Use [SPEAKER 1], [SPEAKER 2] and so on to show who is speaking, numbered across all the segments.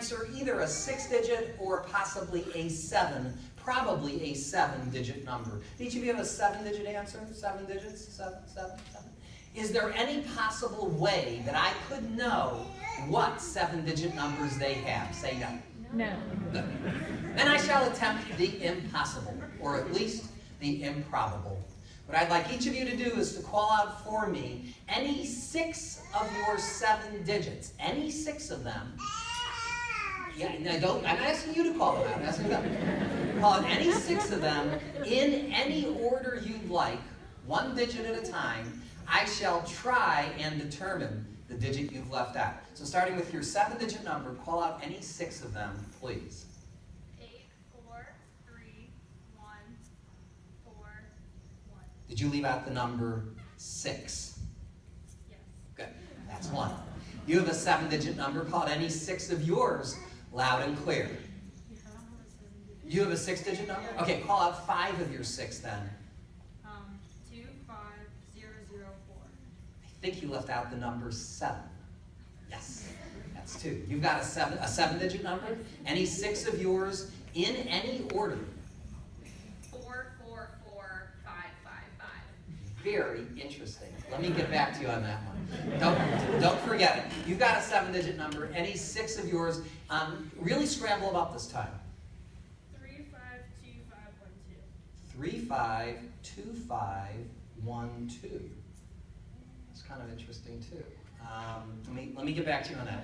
[SPEAKER 1] answer either a 6-digit or possibly a 7, probably a 7-digit number. Each of you have a 7-digit answer? 7 digits? 7. Is there any possible way that I could know what 7-digit numbers they have? Say no.
[SPEAKER 2] No.
[SPEAKER 1] No. Then I shall attempt the impossible, or at least the improbable. What I'd like each of you to do is to call out for me any 6 of your 7 digits. Any 6 of them. Yeah, I'm asking you to call them out. I'm asking them. Call out any 6 of them in any order you'd like, 1 digit at a time. I shall try and determine the digit you've left out. So starting with your 7-digit number, call out any 6 of them, please.
[SPEAKER 3] 8, 4, 3, 1, 4, 1.
[SPEAKER 1] Did you leave out the number 6?
[SPEAKER 3] Yes.
[SPEAKER 1] Good. That's 1. You have a 7-digit number. Call out any 6 of yours loud and clear. You have a 6-digit number? Okay, call out 5 of your 6 then.
[SPEAKER 3] 2, 5, 0, 0, 4.
[SPEAKER 1] I think you left out the number 7. Yes, that's 2. You've got a 7-digit number. Any 6 of yours in any order.
[SPEAKER 3] 4, 4, 4, 5, 5, 5.
[SPEAKER 1] Very interesting. Let me get back to you on that one. Don't forget it. You've got a 7-digit number. Any 6 of yours. Really scramble them up this time.
[SPEAKER 3] 3, 5, 2, 5, 1, 2.
[SPEAKER 1] 3, 5, 2, 5, 1, 2. It's kind of interesting too. Let me get back to you on that.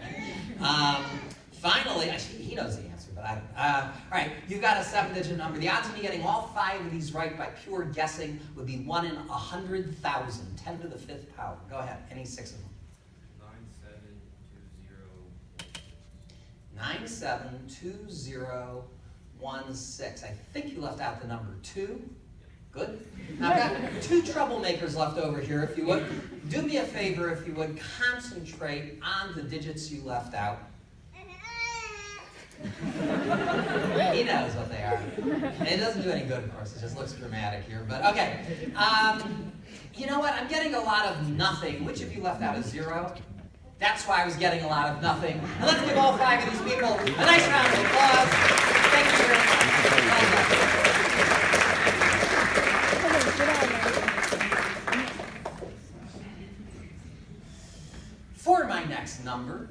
[SPEAKER 1] Finally, actually, he knows the answer, but I don't. All right, you've got a 7-digit number. The odds of me getting all 5 of these right by pure guessing would be 1 in 100,000, 10 to the 5th power. Go ahead, any 6 of them. 972016. I think you left out the number 2. Good. Now I've got 2 troublemakers left over here. If you would, do me a favor, if you would, concentrate on the digits you left out. He knows what they are. And it doesn't do any good, of course. It just looks dramatic here. But okay. You know what? I'm getting a lot of nothing. Which of you left out a 0? That's why I was getting a lot of nothing. And let's give all 5 of these people a nice round of applause. Thank you very much. For my next number,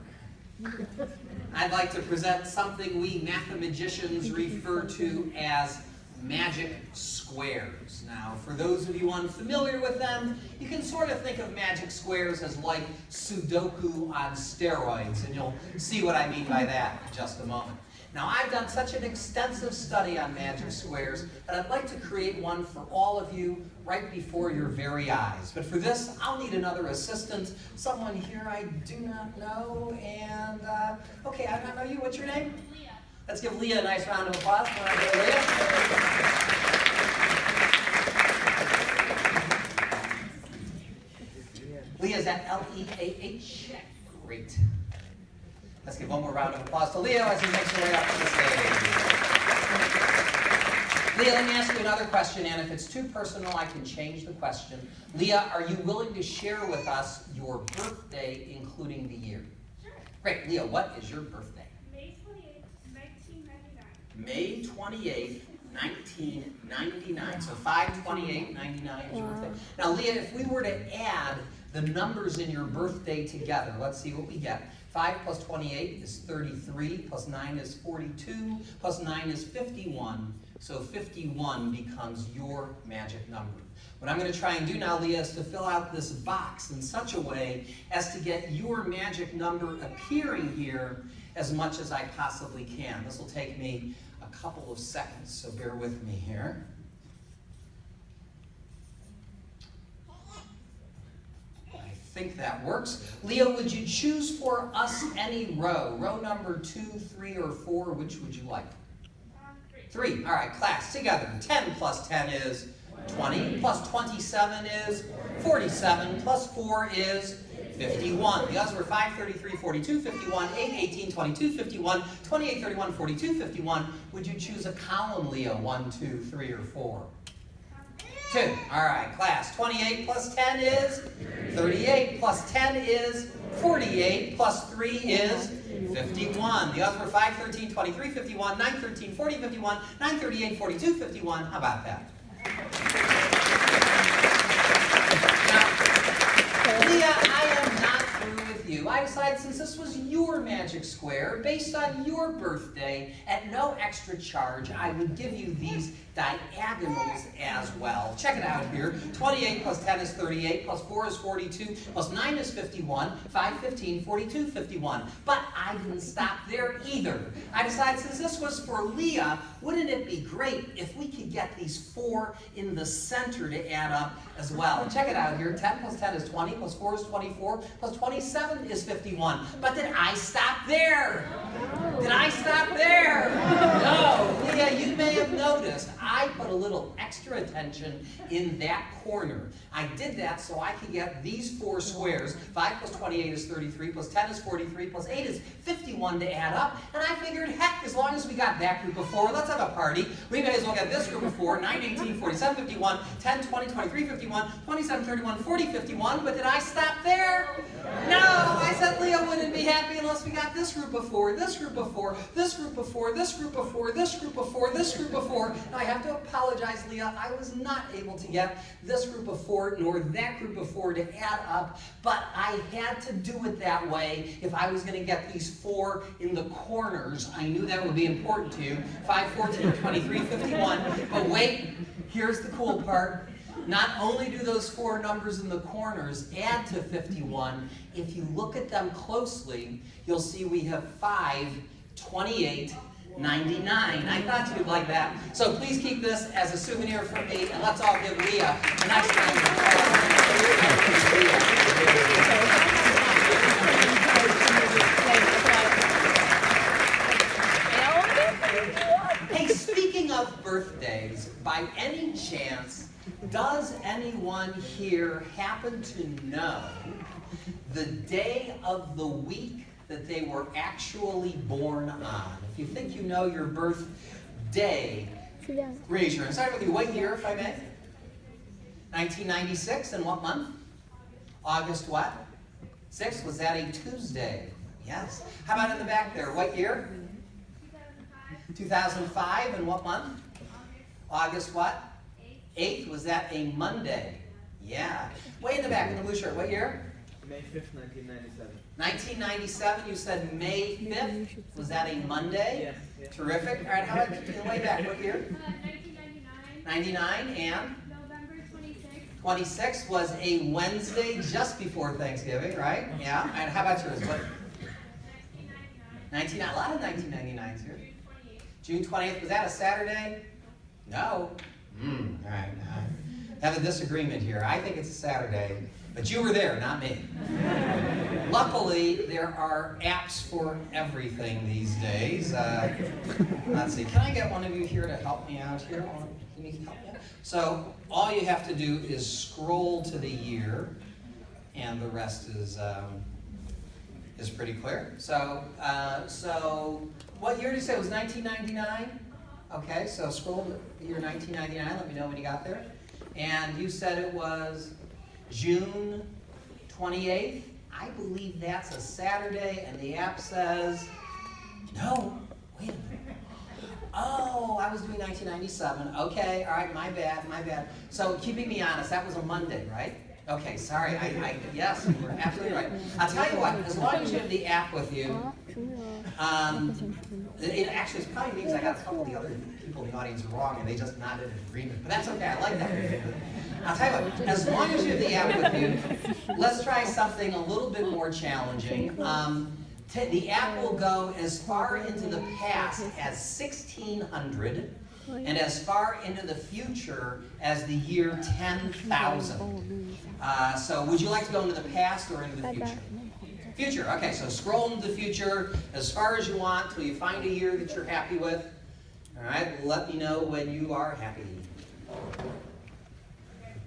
[SPEAKER 1] I'd like to present something we mathematicians refer to as magic squares. Now, for those of you unfamiliar with them, you can sort of think of magic squares as like Sudoku on steroids, and you'll see what I mean by that in just a moment. Now, I've done such an extensive study on magic squares that I'd like to create one for all of you right before your very eyes. But for this, I'll need another assistant, someone here I do not know, and, okay, I don't know you. What's your name?
[SPEAKER 3] Leah.
[SPEAKER 1] Let's give Leah a nice round of applause. Come on, Leah. Leah, is that L-E-A-H? Great. Let's give one more round of applause to Leo as he makes his way up to the stage. Leah, let me ask you another question, and if it's too personal, I can change the question. Leah, are you willing to share with us your birthday, including the year?
[SPEAKER 3] Sure.
[SPEAKER 1] Great. Leah, what is your birthday?
[SPEAKER 3] May 28th, 1999.
[SPEAKER 1] May 28th, 1999. So 5/28/99 is your birthday. Now, Leah, if we were to add the numbers in your birthday together, let's see what we get. 5 plus 28 is 33, plus 9 is 42, plus 9 is 51. So 51 becomes your magic number. What I'm going to try and do now, Leah, is to fill out this box in such a way as to get your magic number appearing here as much as I possibly can. This will take me a couple of seconds, so bear with me here. I think that works. Leah, would you choose for us any row? Row number 2, 3, or 4, which would you like? 3. All right, class, together. 10 plus 10 is 20, plus 27 is 47, plus 4 is 51. The others were 5, 33, 42, 51, 8, 18, 22, 51, 28, 31, 42, 51. Would you choose a column, Leah? 1, 2, 3, or 4? 2. All right, class. 28 plus 10 is 38, plus 10 is 48, plus 3 is 51. The others were 5, 13, 23, 51, 9, 13, 40, 51, 9, 38, 42, 51. How about that? Now, Leah, I am not through with you. I decided since this was your magic square, based on your birthday, at no extra charge, I would give you these diagonals as well. Check it out here. 28 plus 10 is 38, plus 4 is 42, plus 9 is 51, 5, 15, 42, 51. But I didn't stop there either. I decided since this was for Leah, wouldn't it be great if we could get these 4 in the center to add up as well? Check it out here. 10 plus 10 is 20, plus 4 is 24, plus 27 is 51. But did I stop there? Did I stop there? No. Leah, you may have noticed I put a little extra attention in that corner. I did that so I could get these 4 squares. 5 plus 28 is 33, plus 10 is 43, plus 8 is 51 to add up. And I figured, heck, as long as we got that group of 4, let's have a party. We may as well get this group of 4, 9, 18, 47, 51, 10, 20, 23, 51, 27, 31, 40, 51. But did I stop there? No, I said Leah wouldn't be happy unless we got this group of 4, this group of 4, this group of 4, this group of 4, this group of 4, this group of 4. Now I have to apologize, Leah. I was not able to get this group of 4 nor that group of 4 to add up, but I had to do it that way if I was going to get these 4 in the corners. I knew that would be important to you. 5, 14, 23, 51. But wait, here's the cool part. Not only do those 4 numbers in the corners add to 51, if you look at them closely, you'll see we have 5, 28, 99. I thought you'd like that. So please keep this as a souvenir from me, and let's all give Leah a nice round of applause. Hey, speaking of birthdays, by any chance, does anyone here happen to know the day of the week that they were actually born on? If you think you know your birthday, raise your hand. Start with you. What year, if I may? 1996. And what month? August what? 6th. Was that a Tuesday? Yes. How about in the back there? What year? 2005. And what month? August what? 8th. Was that a Monday? Yeah. Way in the back in the blue shirt. What year?
[SPEAKER 2] May 5th, 1997.
[SPEAKER 1] 1997, you said May 5th. Was that a Monday?
[SPEAKER 2] Yeah.
[SPEAKER 1] Terrific. All right, how about way back? What year?
[SPEAKER 3] 1999.
[SPEAKER 1] 99, and?
[SPEAKER 3] November 26th.
[SPEAKER 1] 26 was a Wednesday just before Thanksgiving, right? Yeah. And how about yours? What?
[SPEAKER 3] 1999.
[SPEAKER 1] 19, a lot of 1999s here.
[SPEAKER 3] June 28th.
[SPEAKER 1] June 20th, was that a Saturday? No. All right. I have a disagreement here. I think it's a Saturday, but you were there, not me. Luckily, there are apps for everything these days. Let's see. Can I get one of you here to help me out here? Can you help me? So all you have to do is scroll to the year, and the rest is pretty clear. So what year did you say? It was 1999? Okay, so scroll to the year 1999. Let me know when you got there. And you said it was June 28th. I believe that's a Saturday, and the app says, no, wait a minute. Oh, I was doing 1997. Okay, all right, my bad. So keeping me honest, that was a Monday, right? Okay, sorry, yes, you're absolutely right. I'll tell you what, as long as you have the app with you, it actually is probably means I got a couple of the other people in the audience wrong and they just nodded in agreement. But that's okay, I like that. I'll tell you what, as long as you have the app with you, let's try something a little bit more challenging. The app will go as far into the past as 1600 and as far into the future as the year 10,000. So would you like to go into the past or into the future? Future, okay, so scroll into the future as far as you want till you find a year that you're happy with. All right, let me know when you are happy.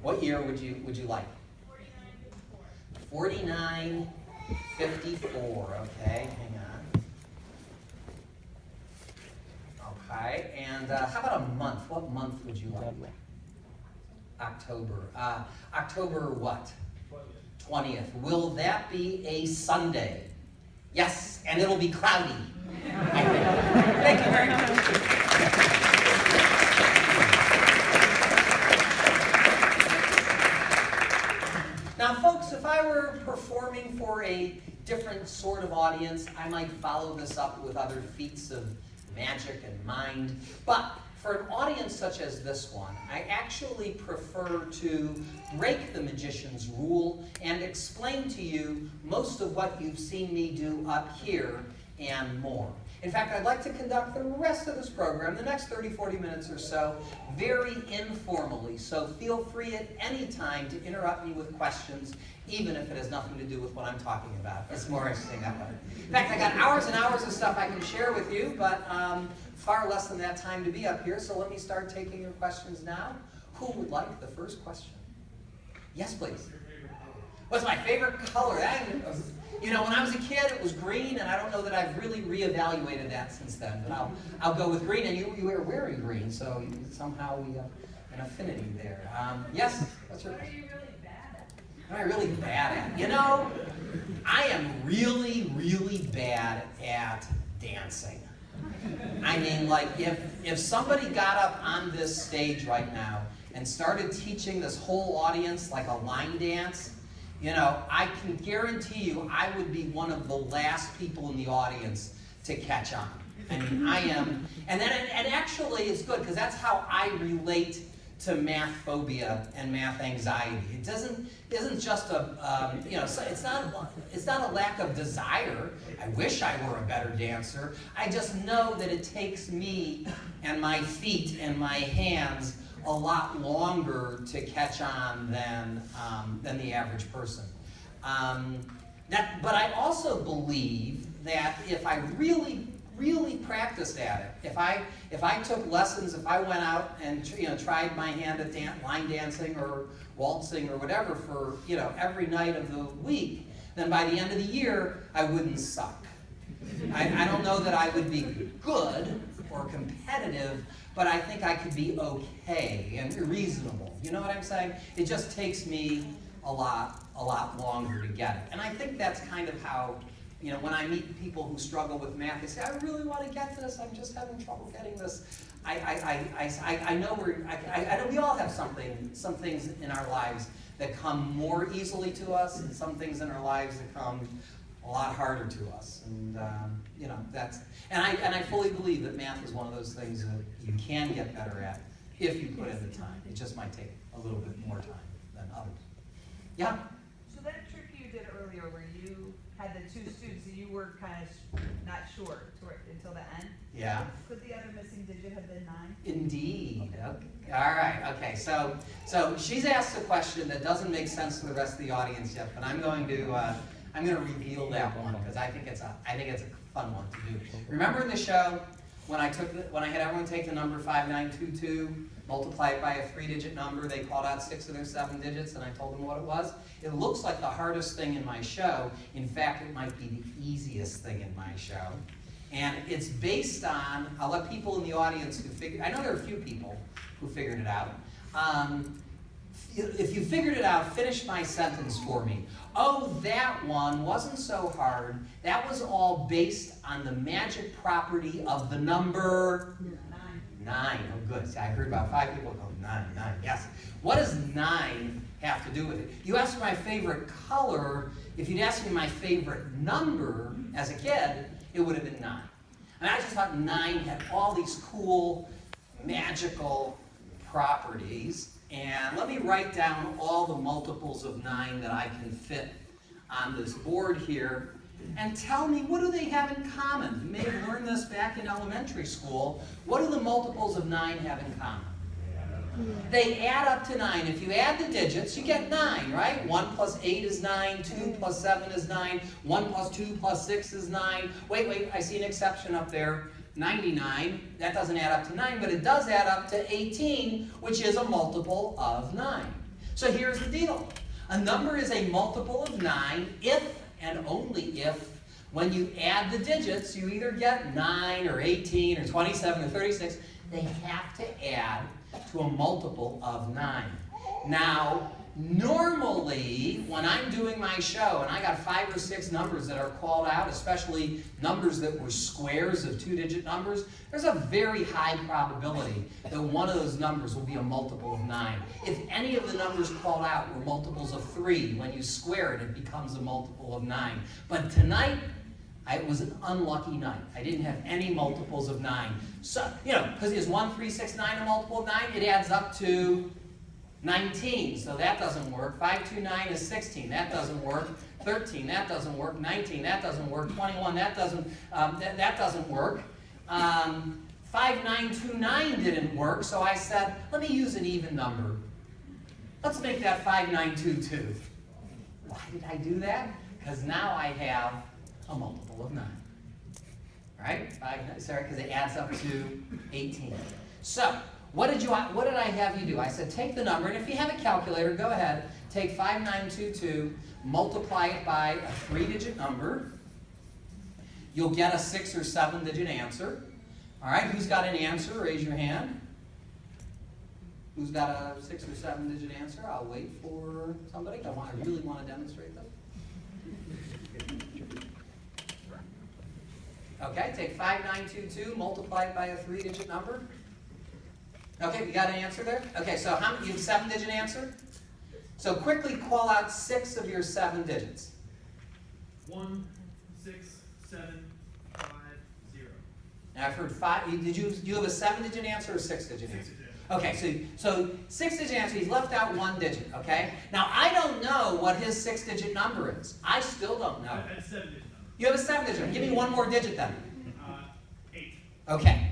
[SPEAKER 1] What year would you like? 4954, okay, hang on. Okay, and how about a month? What month would you like? October. October what? 20th. Will that be a Sunday? Yes, and it'll be cloudy. I think. Thank you very much. Now, folks, if I were performing for a different sort of audience, I might follow this up with other feats of magic and mind. But for an audience such as this one, I actually prefer to break the magician's rule and explain to you most of what you've seen me do up here and more. In fact, I'd like to conduct the rest of this program, the next 30, 40 minutes or so, very informally. So feel free at any time to interrupt me with questions, even if it has nothing to do with what I'm talking about. It's more interesting that way. In fact, I got hours and hours of stuff I can share with you, but far less than that time to be up here. So let me start taking your questions now. Who would like the first question? Yes, please. What's my favorite color? You know, when I was a kid, it was green, and I don't know that I've really reevaluated that since then. But I'll go with green, and you were wearing green, so somehow we have an affinity there. Yes? What's your question?
[SPEAKER 3] What are you really bad at?
[SPEAKER 1] What am I really bad at? You know, I am really, really bad at dancing. I mean, like, if somebody got up on this stage right now and started teaching this whole audience like a line dance, you know, I can guarantee you I would be one of the last people in the audience to catch on. I mean, I am, and actually it's good because that's how I relate to math phobia and math anxiety. It isn't just a, you know, it's not a lack of desire. I wish I were a better dancer. I just know that it takes me and my feet and my hands a lot longer to catch on than the average person. But I also believe that if I really practiced at it, if I took lessons, if I went out and tried my hand at line dancing or waltzing or whatever for every night of the week, then by the end of the year I wouldn't suck. I don't know that I would be good or competitive, but I think I could be okay and reasonable. You know what I'm saying? It just takes me a lot longer to get it. And I think that's kind of how, when I meet people who struggle with math, they say, I really want to get this, I'm just having trouble getting this. I know we all have some things in our lives that come more easily to us, and some things in our lives that come a lot harder to us. And I fully believe that math is one of those things that you can get better at if you put in the time. It just might take a little bit more time than others. Yeah?
[SPEAKER 4] So that trick you did earlier where you had the two students and you were kind of not sure until the end?
[SPEAKER 1] Yeah.
[SPEAKER 4] Could the other missing digit have been 9?
[SPEAKER 1] Indeed. Okay. All right. Okay. So she's asked a question that doesn't make sense to the rest of the audience yet, but I'm going to reveal that one because I think it's a fun one to do. Remember in the show when I had everyone take the number 5922, multiply it by a 3-digit number, they called out 6 of their 7 digits, and I told them what it was? It looks like the hardest thing in my show. In fact, it might be the easiest thing in my show. And it's based on, I'll let people in the audience who I know there are a few people who figured it out. If you figured it out, finish my sentence for me. Oh, that one wasn't so hard. That was all based on the magic property of the number 9. Oh, good. See, I heard about 5 people go 9. Yes. What does 9 have to do with it? You asked me my favorite color. If you'd asked me my favorite number as a kid, it would have been 9. And I just thought 9 had all these cool, magical properties. And let me write down all the multiples of 9 that I can fit on this board here. And tell me, what do they have in common? You may have learned this back in elementary school. What do the multiples of 9 have in common? They add up to 9. If you add the digits, you get 9, right? 1 plus 8 is 9. 2 plus 7 is 9. 1 plus 2 plus 6 is 9. Wait, I see an exception up there. 99, that doesn't add up to 9, but it does add up to 18, which is a multiple of 9. So here's the deal. A number is a multiple of 9 if and only if, when you add the digits, you either get 9 or 18 or 27 or 36. They have to add to a multiple of 9. Now, normally, when I'm doing my show and I got 5 or 6 numbers that are called out, especially numbers that were squares of 2-digit numbers, there's a very high probability that one of those numbers will be a multiple of 9. If any of the numbers called out were multiples of 3, when you square it, it becomes a multiple of 9. But tonight, it was an unlucky night. I didn't have any multiples of 9. So, because is 1, 3, 6, 9 a multiple of 9? It adds up to 19, so that doesn't work. 5, 2, 9 is 16, that doesn't work. 13, that doesn't work. 19, that doesn't work. 21, that doesn't work. 5, 9, 2, 9 didn't work, so I said, let me use an even number. Let's make that 5, 9, 2, 2. Why did I do that? Because now I have a multiple of 9. Right? Because it adds up to 18. So, what did I have you do? I said, take the number, and if you have a calculator, go ahead. Take 5922, multiply it by a 3-digit number. You'll get a 6 or 7-digit answer. All right, who's got an answer? Raise your hand. Who's got a 6 or 7-digit answer? I'll wait for somebody. I really want to demonstrate this. Okay, take 5922, multiply it by a 3-digit number. Okay, you got an answer there? Okay, so how many? You have a 7-digit answer? So quickly call out 6 of your 7 digits.
[SPEAKER 2] 1, 6, 7, 5, 0.
[SPEAKER 1] Now I've heard 5. Do you have a 7-digit answer or a 6-digit answer? Okay, so 6-digit answer, he's left out 1 digit, okay? Now I don't know what his 6-digit number is. I still don't know.
[SPEAKER 2] I had a 7-digit number.
[SPEAKER 1] You have a 7-digit. Give me one more digit then.
[SPEAKER 2] 8.
[SPEAKER 1] Okay.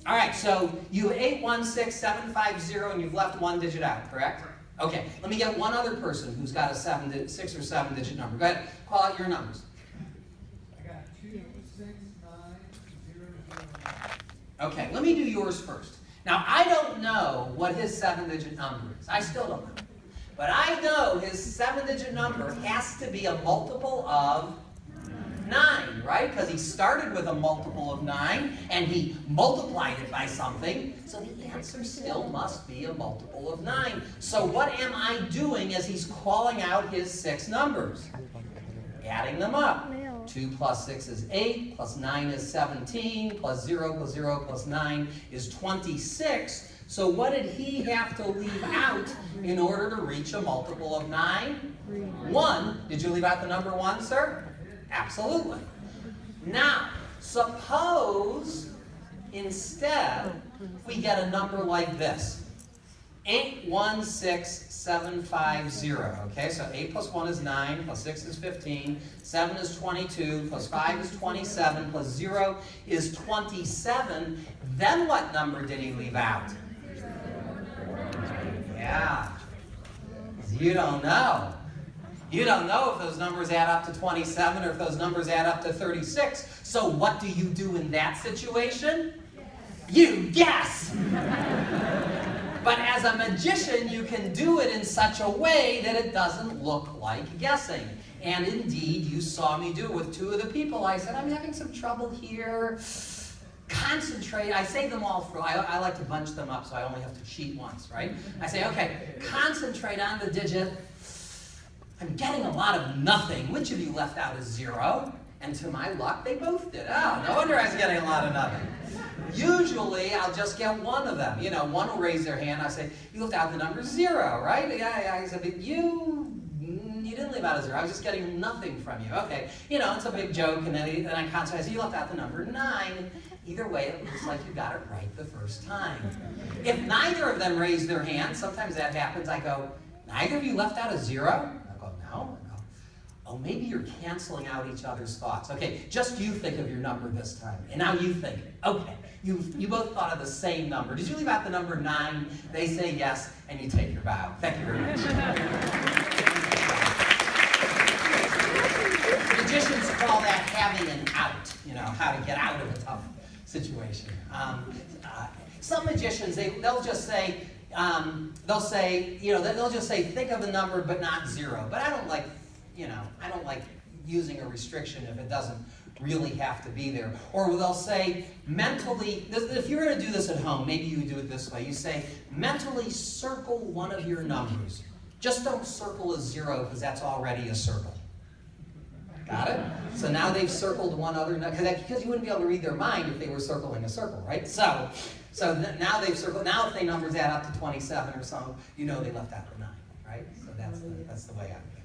[SPEAKER 1] All right, so you have 816750, and you've left 1 digit out, correct? Okay, let me get one other person who's got a 6 or 7-digit number. Go ahead, call out your numbers.
[SPEAKER 5] I got 2, 6, 9, 0, 0.
[SPEAKER 1] Okay, let me do yours first. Now, I don't know what his 7-digit number is. I still don't know. But I know his 7-digit number has to be a multiple of 9, right? Because he started with a multiple of 9, and he multiplied it by something, so the answer still must be a multiple of 9. So what am I doing as he's calling out his 6 numbers? Adding them up. 2 plus 6 is 8, plus 9 is 17, plus 0 plus 0 plus 9 is 26. So what did he have to leave out in order to reach a multiple of 9? 1. Did you leave out the number 1, sir? Absolutely. Now, suppose instead we get a number like this. 816750. Okay, so 8 plus 1 is 9, plus 6 is 15, 7 is 22, plus 5 is 27, plus 0 is 27. Then what number did he leave out? Yeah. You don't know. You don't know if those numbers add up to 27 or if those numbers add up to 36. So what do you do in that situation? You guess! But as a magician, you can do it in such a way that it doesn't look like guessing. And indeed, you saw me do it with 2 of the people. I said, I'm having some trouble here. Concentrate. I say them all through. I like to bunch them up so I only have to cheat once, right? I say, okay, concentrate on the digit. I'm getting a lot of nothing. Which of you left out a 0? And to my luck, they both did. Oh, no wonder I was getting a lot of nothing. Usually, I'll just get one of them. One will raise their hand. I say, you left out the number 0, right? Yeah. I said, but you didn't leave out a 0. I was just getting nothing from you. Okay. It's a big joke. And then I concentrate. I say, you left out the number 9. Either way, it looks like you got it right the first time. If neither of them raise their hand, sometimes that happens. I go, neither of you left out a 0? I go, no. Oh, maybe you're canceling out each other's thoughts. Okay, just you think of your number this time. And now you think. Okay, you both thought of the same number. Did you leave out the number 9? They say yes, and you take your bow. Thank you very much. Magicians call that having an out. How to get out of a tough situation. Some magicians, they'll just say, they'll just say, think of a number but not 0. But I don't like using a restriction if it doesn't really have to be there. Or they'll say, mentally, if you're going to do this at home, maybe you do it this way. You say, mentally circle one of your numbers. Just don't circle a 0 because that's already a circle. Got it? So now they've circled one other number, because you wouldn't be able to read their mind if they were circling a circle, right? So now they've circled. Now if they numbers add up to 27 or so, you know they left out the 9, right? So that's the way out there.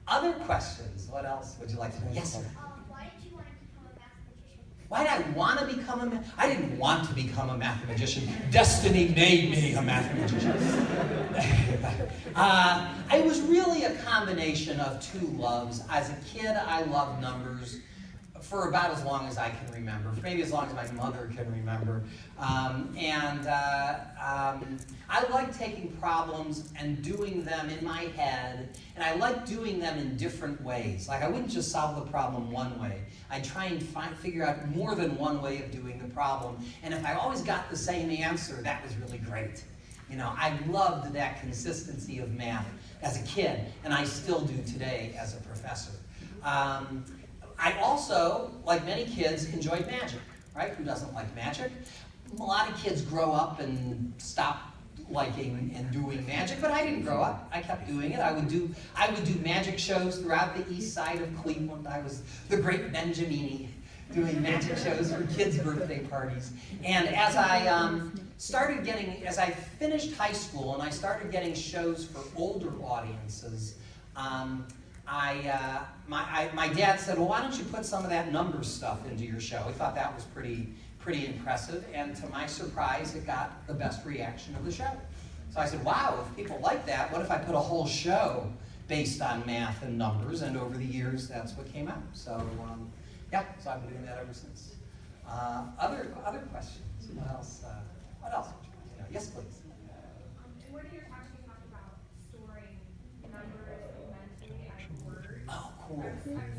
[SPEAKER 1] Other questions? What else would you like to know? Yes, sir.
[SPEAKER 6] Why did you want to become a mathematician?
[SPEAKER 1] Why did I want to become I didn't want to become a mathematician. Destiny made me a mathematician. It was really a combination of two loves. As a kid, I loved numbers for about as long as I can remember, maybe as long as my mother can remember. I like taking problems and doing them in my head, and I like doing them in different ways. Like I wouldn't just solve the problem one way. I'd try and figure out more than one way of doing the problem, and if I always got the same answer, that was really great. You know, I loved that consistency of math as a kid, and I still do today as a professor. I also, like many kids, enjoyed magic, right? Who doesn't like magic? A lot of kids grow up and stop liking and doing magic, but I didn't grow up. I kept doing it. I would do magic shows throughout the east side of Cleveland. I was the great Benjamini, doing magic shows for kids' birthday parties. And as I finished high school and I started getting shows for older audiences, my dad said, well, why don't you put some of that numbers stuff into your show? He thought that was pretty impressive, and to my surprise, it got the best reaction of the show. So I said, wow, if people like that, what if I put a whole show based on math and numbers? And over the years, that's what came out. So, yeah, so I've been doing that ever since. Other questions? What else? What else? Yes, please.
[SPEAKER 6] In one of your talks, you talked about storing numbers mentally as words.
[SPEAKER 1] Oh, cool.
[SPEAKER 6] I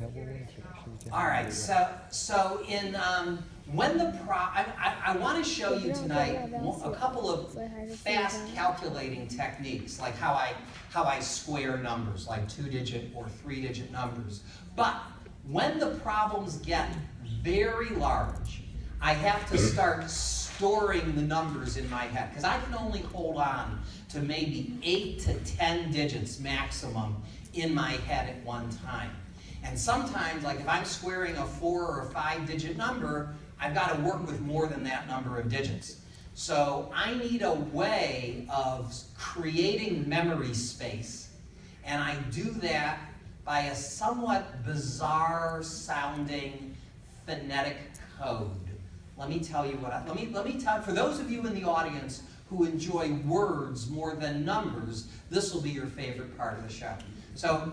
[SPEAKER 6] was curious about.
[SPEAKER 1] All right, so in when I want to show you tonight a couple of fast calculating techniques, like how I square numbers, like 2-digit or 3-digit numbers. But when the problems get very large, I have to start storing the numbers in my head, because I can only hold on to maybe 8 to 10 digits maximum in my head at one time. And sometimes, like if I'm squaring a 4 or a 5-digit number, I've got to work with more than that number of digits. So I need a way of creating memory space, and I do that by a somewhat bizarre sounding phonetic code. Let me tell you for those of you in the audience who enjoy words more than numbers, this will be your favorite part of the show. So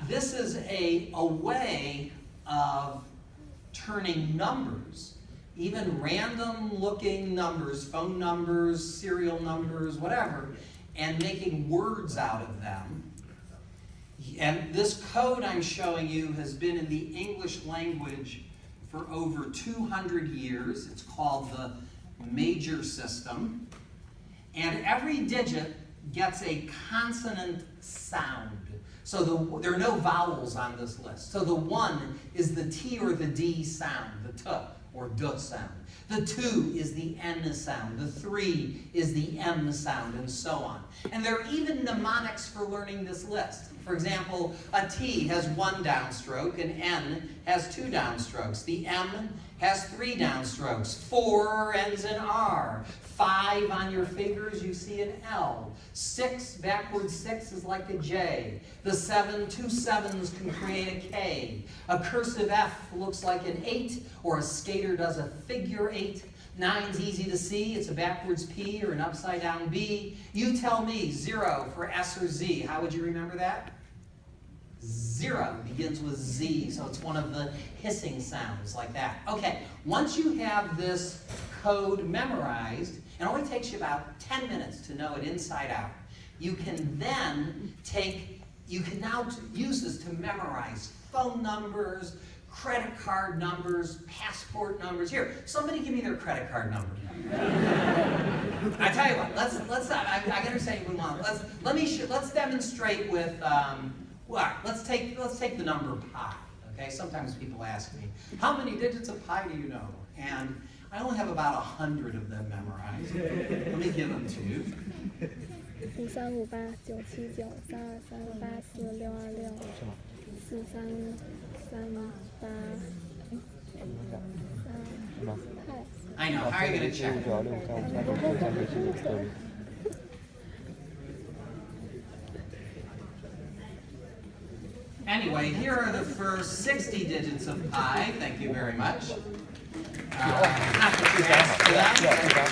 [SPEAKER 1] this is a way of turning numbers, even random looking numbers, phone numbers, serial numbers, whatever, and making words out of them. And this code I'm showing you has been in the English language for over 200 years. It's called the major system. And every digit gets a consonant sound. So there are no vowels on this list. So the 1 is the T or the D sound, the T or D sound. The 2 is the N sound. The 3 is the M sound, and so on. And there are even mnemonics for learning this list. For example, a T has 1 downstroke, and N has 2 downstrokes. The M has 3 downstrokes. 4 ends in R. 5 on your fingers, you see an L. 6, backwards 6 is like a J. The 7, 2 7s can create a K. A cursive F looks like an 8, or a skater does a figure 8. 9's easy to see, it's a backwards P or an upside down B. You tell me, 0 for S or Z. How would you remember that? 0 begins with Z, so it's one of the hissing sounds like that. Okay, once you have this code memorized, it only takes you about 10 minutes to know it inside out. You can then now use this to memorize phone numbers, credit card numbers, passport numbers. Here, somebody give me their credit card number. I tell you what, I understand you wouldn't want it. Let's demonstrate with, let's take the number pi, okay? Sometimes people ask me, how many digits of pi do you know? And I only have about 100 of them memorized. Let me give them to you.
[SPEAKER 7] 535843943638I
[SPEAKER 1] know, how are you going to check it? Anyway, here are the first 60 digits of pi. Thank you very much. Not that you asked for them, but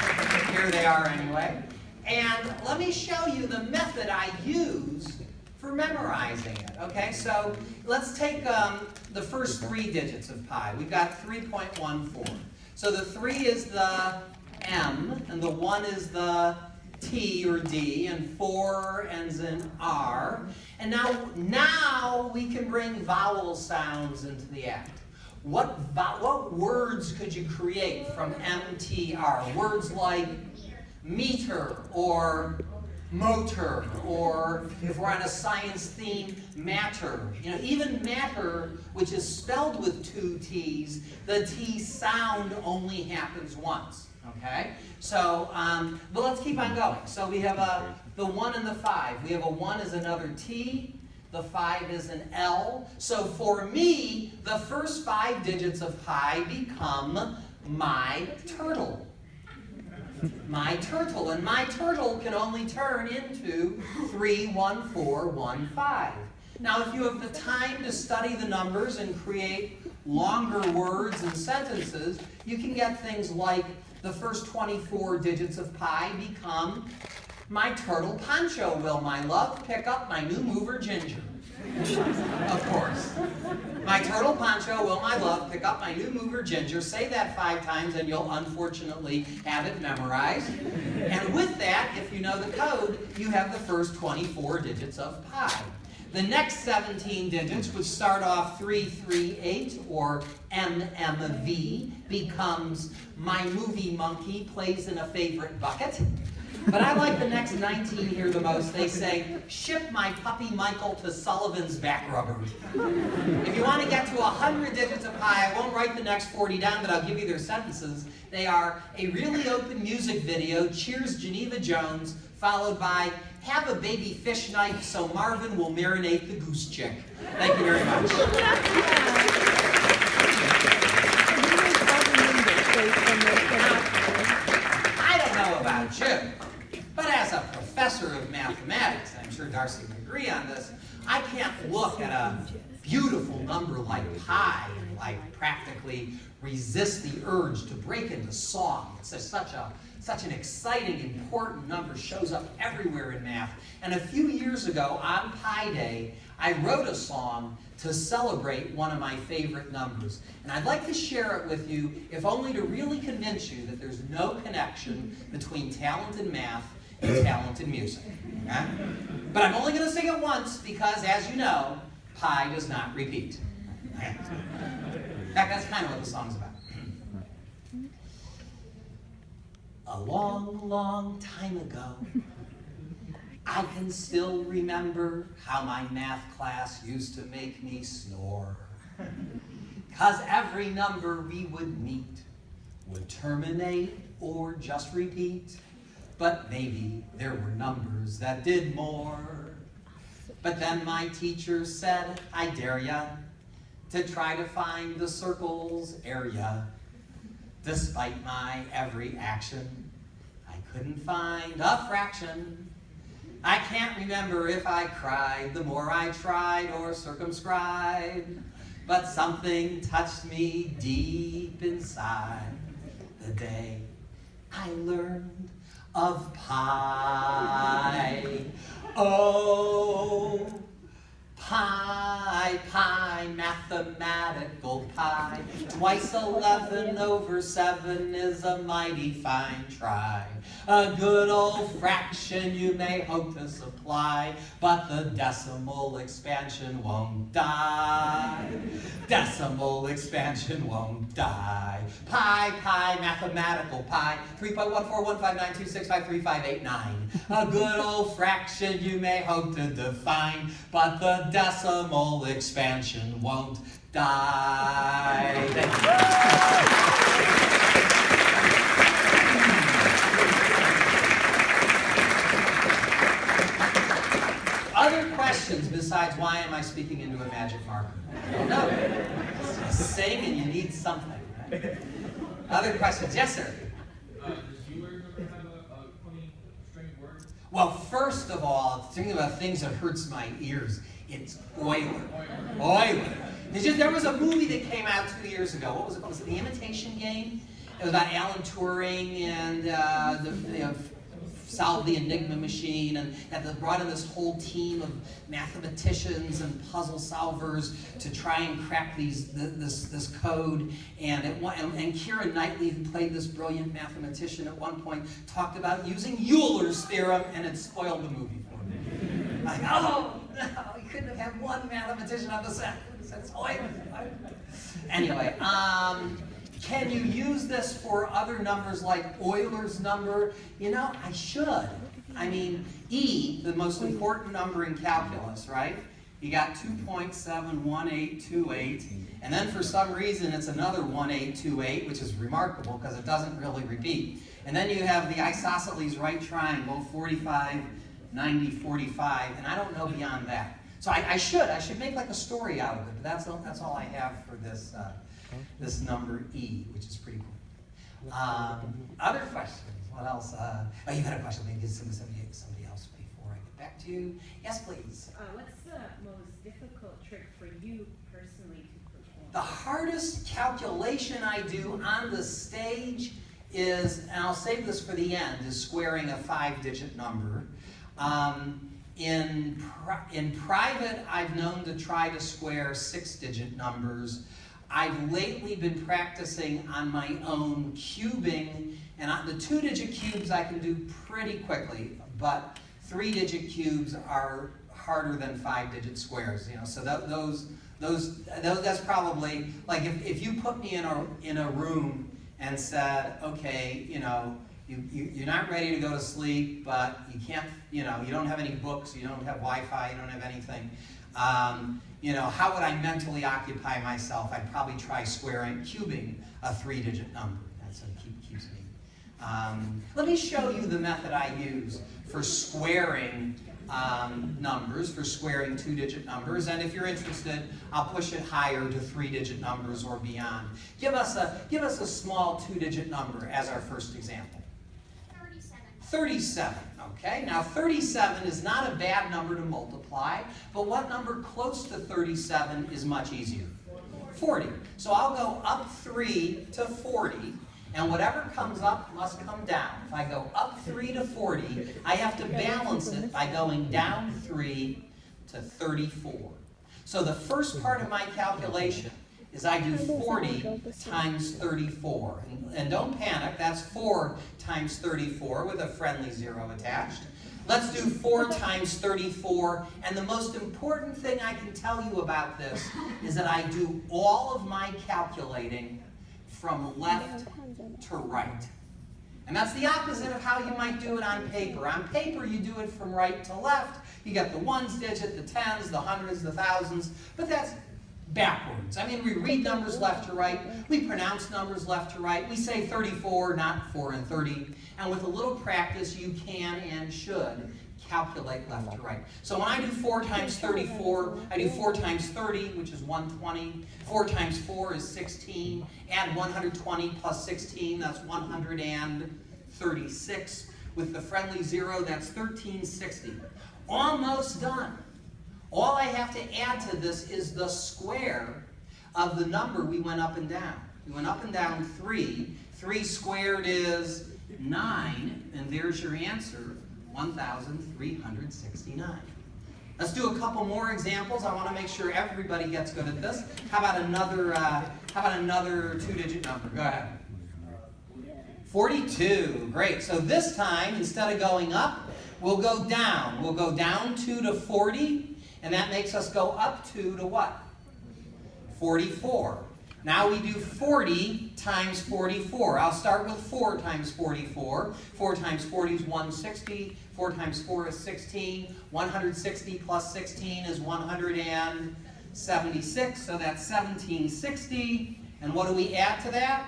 [SPEAKER 1] here they are anyway. And let me show you the method I use for memorizing it. Okay, so let's take the first 3 digits of pi. We've got 3.14. So the 3 is the M, and the 1 is the T or D, and 4 ends in R. And now we can bring vowel sounds into the act. What words could you create from MTR? Words like meter or motor, or if we're on a science theme, matter. You know, even matter, which is spelled with 2 T's, the T sound only happens once. Okay? So, but let's keep on going. So we have the 1 and the 5. We have a 1 is another T. The 5 is an L. So for me, the first 5 digits of pi become my turtle. My turtle. And my turtle can only turn into 31415. Now, if you have the time to study the numbers and create longer words and sentences, you can get things like the first 24 digits of pi become my turtle poncho. Will my love pick up my new mover Ginger? Of course. My turtle poncho, will my love pick up my new mover Ginger? Say that 5 times and you'll unfortunately have it memorized. And with that, if you know the code, you have the first 24 digits of pi. The next 17 digits, which start off 338 or MMV, becomes my movie monkey plays in a favorite bucket. But I like the next 19 here the most. They say, ship my puppy Michael to Sullivan's back rubber. If you want to get to 100 digits of pi, I won't write the next 40 down, but I'll give you their sentences. They are a really open music video, Cheers Geneva Jones, followed by have a baby fish knife so Marvin will marinate the goose chick. Thank you very much. I don't know about you, but as a professor of mathematics, and I'm sure Darcy would agree on this, I can't look at a beautiful number like pi and practically resist the urge to break into song. It's such an exciting, important number, shows up everywhere in math. And a few years ago, on Pi Day, I wrote a song to celebrate one of my favorite numbers. And I'd like to share it with you, if only to really convince you that there's no connection between talent in math and talent in music. Okay? But I'm only going to sing it once because, as you know, pi does not repeat. Okay? In fact, that's kind of what the song's about. A long, long time ago, I can still remember how my math class used to make me snore. 'Cause every number we would meet would terminate or just repeat. But maybe there were numbers that did more. But then my teacher said, I dare ya to try to find the circle's area. Despite my every action, I couldn't find a fraction. I can't remember if I cried the more I tried or circumscribed, but something touched me deep inside the day I learned of pi. Oh, pi, pi, mathematical pi. Twice 11 over 7 is a mighty fine try. A good old fraction you may hope to supply, but the decimal expansion won't die. Decimal expansion won't die. Pi, pi, mathematical pi. 3.1415926535889. A good old fraction you may hope to define, but the decimal expansion won't Die. Thank you. Other questions besides why am I speaking into a magic marker? I don't know. Sing and you need something. Right? Other questions? Yes, sir.
[SPEAKER 2] Does your number have a 20-string word?
[SPEAKER 1] Well, first of all, thinking about things that hurts my ears, it's Euler. Euler. There was a movie that came out 2 years ago. What was it called? Was it The Imitation Game? It was about Alan Turing and solved the Enigma machine, and they brought in this whole team of mathematicians and puzzle solvers to try and crack this code. And Keira Knightley, who played this brilliant mathematician at one point, talked about using Euler's theorem, and it spoiled the movie for me. Like, oh no, we couldn't have had one mathematician on the set. It's Euler. Anyway, can you use this for other numbers like Euler's number? You know, I should. I mean, E, the most important number in calculus, right? You got 2.71828, and then for some reason it's another 1828, which is remarkable because it doesn't really repeat. And then you have the isosceles right triangle, 45, 90, 45, and I don't know beyond that. So I should make like a story out of it, but that's all I have for this this number E, which is pretty cool. Other questions? What else? Oh, you had a question. Maybe somebody else before I get back to you. Yes, please.
[SPEAKER 8] What's the most difficult trick for you personally to perform?
[SPEAKER 1] The hardest calculation I do on the stage is, and I'll save this for the end, is squaring a 5-digit number. In private, I've known to try to square 6-digit numbers. I've lately been practicing on my own cubing, and the 2-digit cubes I can do pretty quickly, but 3-digit cubes are harder than 5-digit squares. You know, so that's probably like if you put me in a room and said, okay, you know, you're not ready to go to sleep, but you can't, you know, you don't have any books, you don't have Wi-Fi, you don't have anything. You know, how would I mentally occupy myself? I'd probably try cubing a 3-digit number. That's what keeps me. Let me show you the method I use for squaring numbers, for squaring 2-digit numbers. And if you're interested, I'll push it higher to 3-digit numbers or beyond. Give us a small 2-digit number as our first example. 37, okay? Now 37 is not a bad number to multiply, but what number close to 37 is much easier? 40. So I'll go up 3 to 40, and whatever comes up must come down. If I go up 3 to 40, I have to balance it by going down 3 to 34. So the first part of my calculation is I do 40 times 34. And don't panic, that's 4 times 34 with a friendly 0 attached. Let's do 4 times 34, and the most important thing I can tell you about this is that I do all of my calculating from left to right. And that's the opposite of how you might do it on paper. On paper, you do it from right to left. You get the ones digit, the tens, the hundreds, the thousands, but that's backwards. I mean, we read numbers left to right. We pronounce numbers left to right. We say 34, not 4 and 30. And with a little practice, you can and should calculate left to right. So when I do 4 times 34, I do 4 times 30, which is 120. 4 times 4 is 16. Add 120 plus 16, that's 136. With the friendly 0, that's 1360. Almost done. All I have to add to this is the square of the number we went up and down. We went up and down 3. 3 squared is 9, and there's your answer, 1,369. Let's do a couple more examples. I want to make sure everybody gets good at this. How about another 2-digit number? Go ahead. 42. Great. So this time, instead of going up, we'll go down. We'll go down 2 to 40. And that makes us go up 2 to what? 44. Now we do 40 times 44. I'll start with 4 times 44. 4 times 40 is 160. 4 times 4 is 16. 160 plus 16 is 136. 76, so that's 1760. And what do we add to that?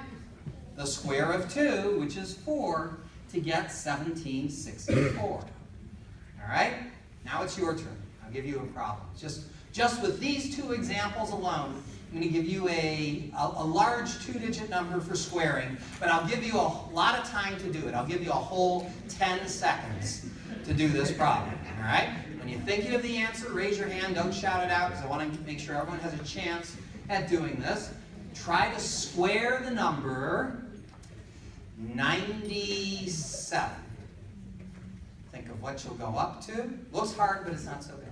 [SPEAKER 1] The square of 2, which is 4, to get 1764. All right? Now it's your turn. I'll give you a problem. Just with these 2 examples alone, I'm going to give you a large 2-digit number for squaring, but I'll give you a lot of time to do it. I'll give you a whole 10 seconds to do this problem. All right? When you think of the answer, raise your hand. Don't shout it out because I want to make sure everyone has a chance at doing this. Try to square the number 97. Think of what you'll go up to. Looks hard, but it's not so bad.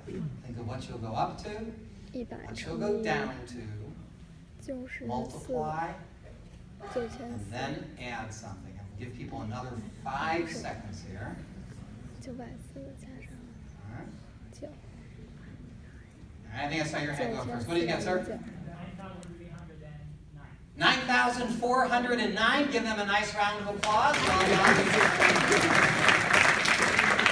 [SPEAKER 1] Think of what you'll go up to,
[SPEAKER 7] 100
[SPEAKER 1] what
[SPEAKER 7] 除
[SPEAKER 1] you'll go
[SPEAKER 7] 以
[SPEAKER 1] down to,
[SPEAKER 7] 94
[SPEAKER 1] multiply,
[SPEAKER 7] 94
[SPEAKER 1] and then add something. I'll give people another 5 seconds here.
[SPEAKER 7] 940加上
[SPEAKER 1] All right.
[SPEAKER 7] 9
[SPEAKER 1] All right, I think I saw your hand go first. What did you get, sir? 9,409. Give them a nice round of applause. Well done.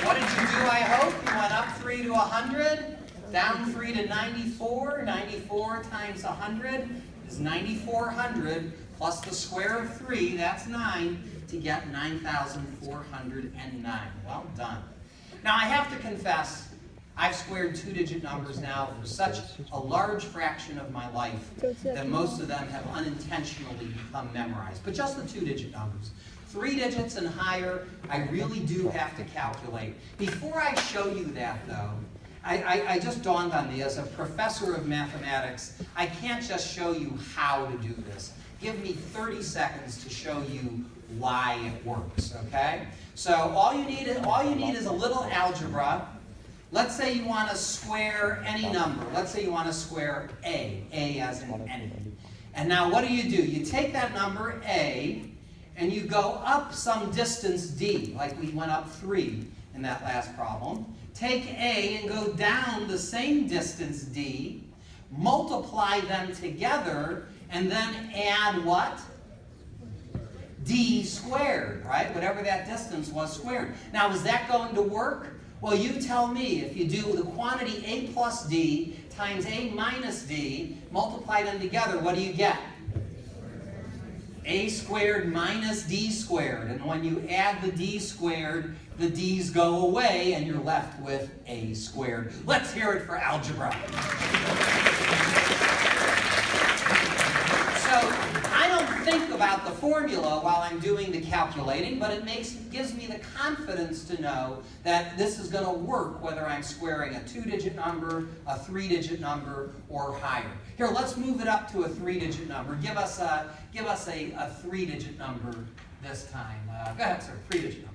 [SPEAKER 1] What did you do, I hope? You went up 3 to 100, down 3 to 94. 94 times 100 is 9,400, plus the square of 3, that's 9, to get 9,409. Well done. Now, I have to confess, I've squared 2-digit numbers now for such a large fraction of my life that most of them have unintentionally become memorized. But just the 2-digit numbers. 3 digits and higher, I really do have to calculate. Before I show you that, though, I just dawned on me, as a professor of mathematics, I can't just show you how to do this. Give me 30 seconds to show you why it works, okay? So all you need is a little algebra. Let's say you want to square any number. Let's say you want to square A as in any. And now what do? You take that number A, and you go up some distance D, like we went up 3 in that last problem. Take A and go down the same distance D, multiply them together, and then add what? D squared, right? Whatever that distance was squared. Now, is that going to work? Well, you tell me. If you do the quantity A plus D times A minus D, multiply them together, what do you get? A squared minus D squared. And when you add the D squared, the D's go away, and you're left with A squared. Let's hear it for algebra. So I don't think about the formula while I'm doing the calculating, but it gives me the confidence to know that this is going to work whether I'm squaring a 2-digit number, a 3-digit number, or higher. Here, let's move it up to a 3-digit number. Give us a 3-digit number this time. Go ahead, sir. 3-digit number.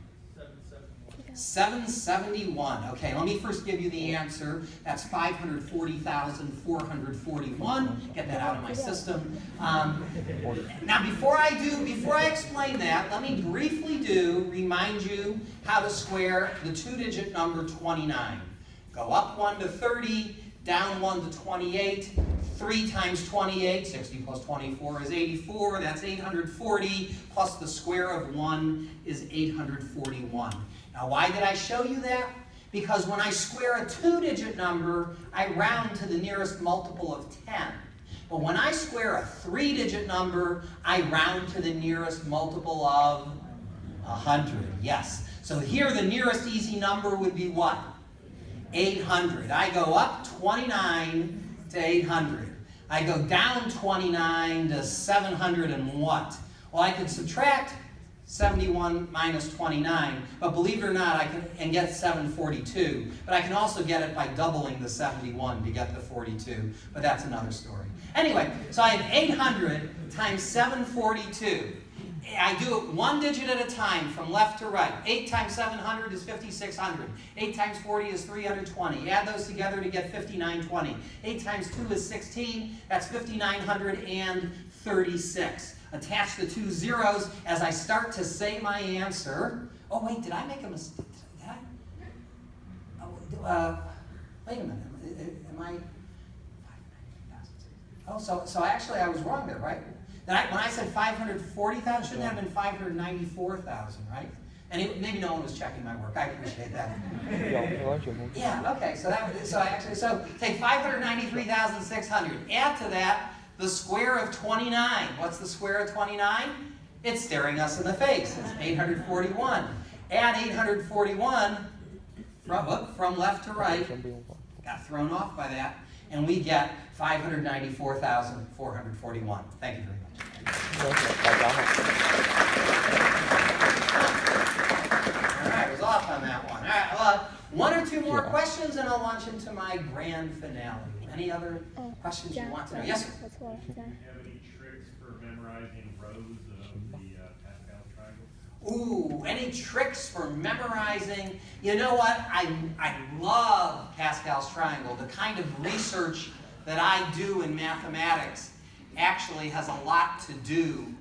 [SPEAKER 1] 771. Okay, let me first give you the answer. That's 540,441. Get that out of my system. Now, before I explain that, let me briefly remind you how to square the 2-digit number 29. Go up 1 to 30, down 1 to 28. 3 times 28, 60 plus 24 is 84. That's 840, plus the square of 1 is 841. Now, why did I show you that? Because when I square a 2-digit number, I round to the nearest multiple of 10. But when I square a 3-digit number, I round to the nearest multiple of 100. Yes. So here the nearest easy number would be what? 800. I go up 29 to 800. I go down 29 to 700 and what? Well, I could subtract 71 minus 29, but believe it or not, I can get 742. But I can also get it by doubling the 71 to get the 42, but that's another story. Anyway, so I have 800 times 742. I do it 1 digit at a time from left to right. 8 times 700 is 5,600. 8 times 40 is 320. Add those together to get 5,920. 8 times 2 is 16. That's 5,936. Attach the 2 zeros as I start to say my answer. Oh, wait, did I make a mistake? Did I? Wait a minute. Am I? Oh, so actually I was wrong there, right? When I said 540,000, shouldn't that have been 594,000, right? maybe no one was checking my work. I appreciate that.
[SPEAKER 9] 有，没关系，没关系。
[SPEAKER 1] Yeah, okay, so take 593,600. Add to that the square of 29. What's the square of 29? It's staring us in the face. It's 841. Add 841 from left to right.
[SPEAKER 9] 先不用管。
[SPEAKER 1] Got thrown off by that, and we get 594,441. Thank you very much.
[SPEAKER 9] 谢谢大家好。
[SPEAKER 1] All right, I was off on that one. All right, well, one or two more questions, and I'll launch into my grand finale. Any other
[SPEAKER 7] 哦，
[SPEAKER 1] questions
[SPEAKER 7] 加
[SPEAKER 1] you want to know?
[SPEAKER 7] 对
[SPEAKER 1] Yes, sir.
[SPEAKER 7] 我错了，加。
[SPEAKER 2] Do you have any tricks for memorizing rows of the Pascal triangle?
[SPEAKER 1] Ooh, any tricks for memorizing? You know what? I love Pascal's triangle. The kind of research that I do in mathematics actually has a lot to do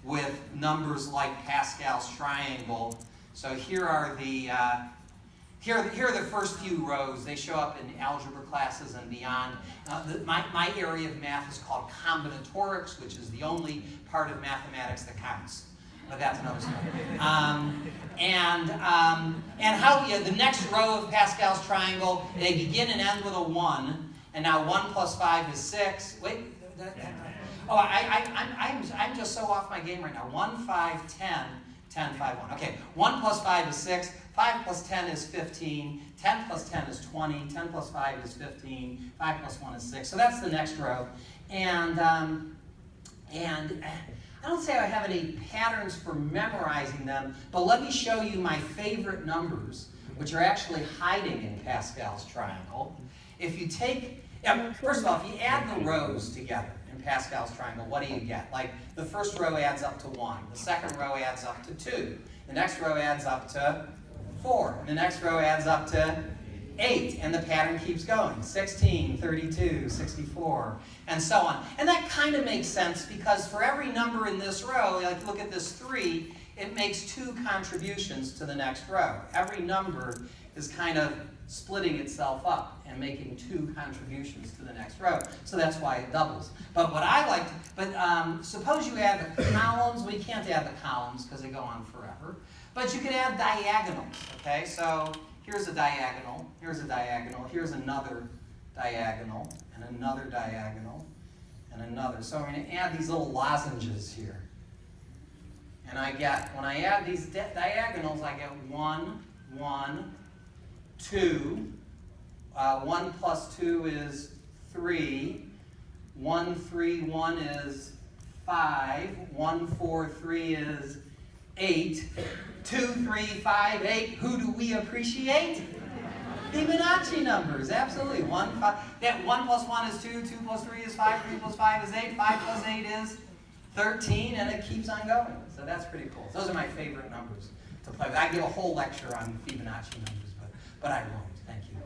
[SPEAKER 1] with numbers like Pascal's triangle. So here are the here are the first few rows. They show up in algebra classes and beyond. My area of math is called combinatorics, which is the only part of mathematics that counts. But that's another story. And how the next row of Pascal's triangle, they begin and end with a 1, and now 1 plus 5 is 6. Wait, I'm just so off my game right now. 1, 5, 10, 10, 5, 1. Okay, 1 plus 5 is 6, 5 plus 10 is 15, 10 plus 10 is 20, 10 plus 5 is 15, 5 plus 1 is 6. So that's the next row. And I don't say I have any patterns for memorizing them, but let me show you my favorite numbers, which are actually hiding in Pascal's triangle. If you take, first of all, if you add the rows together in Pascal's triangle, what do you get? Like, the first row adds up to 1, the second row adds up to 2, the next row adds up to 4, and the next row adds up to 8, and the pattern keeps going. 16, 32, 64, and so on. And that kind of makes sense because for every number in this row, like look at this 3, it makes 2 contributions to the next row. Every number is kind of splitting itself up and making 2 contributions to the next row. So that's why it doubles. But what I like, suppose you add the columns. We can't add the columns because they go on forever. But you could add diagonals, okay? So here's a diagonal, here's another diagonal, and another diagonal, and another. So I'm going to add these little lozenges here. And I get, when I add these diagonals, I get 1, 1, 2. 1 plus 2 is 3. 1, 3, 1 is 5. 1, 4, 3 is 8. 2, 3, 5, 8. Who do we appreciate? Fibonacci numbers, absolutely. 1 plus 1 is 2, 2 plus 3 is 5, 3 plus 5 is 8, 5 plus 8 is 13, and it keeps on going. So that's pretty cool. Those are my favorite numbers to play with. I give a whole lecture on Fibonacci numbers, but I won't. Thank you.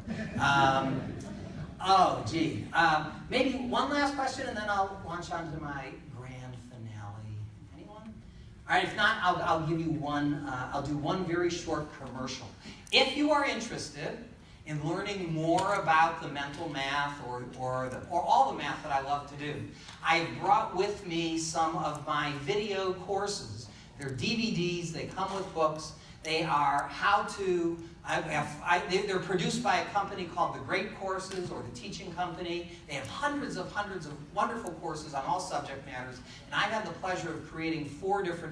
[SPEAKER 1] Maybe one last question, and then I'll launch on to my grand finale. Anyone? All right, if not, I'll give you one. I'll do one very short commercial. If you are interested in learning more about the mental math or all the math that I love to do, I've brought with me some of my video courses. They're DVDs. They come with books. They are they're produced by a company called The Great Courses, or The Teaching Company. They have hundreds of wonderful courses on all subject matters. And I've had the pleasure of creating 4 different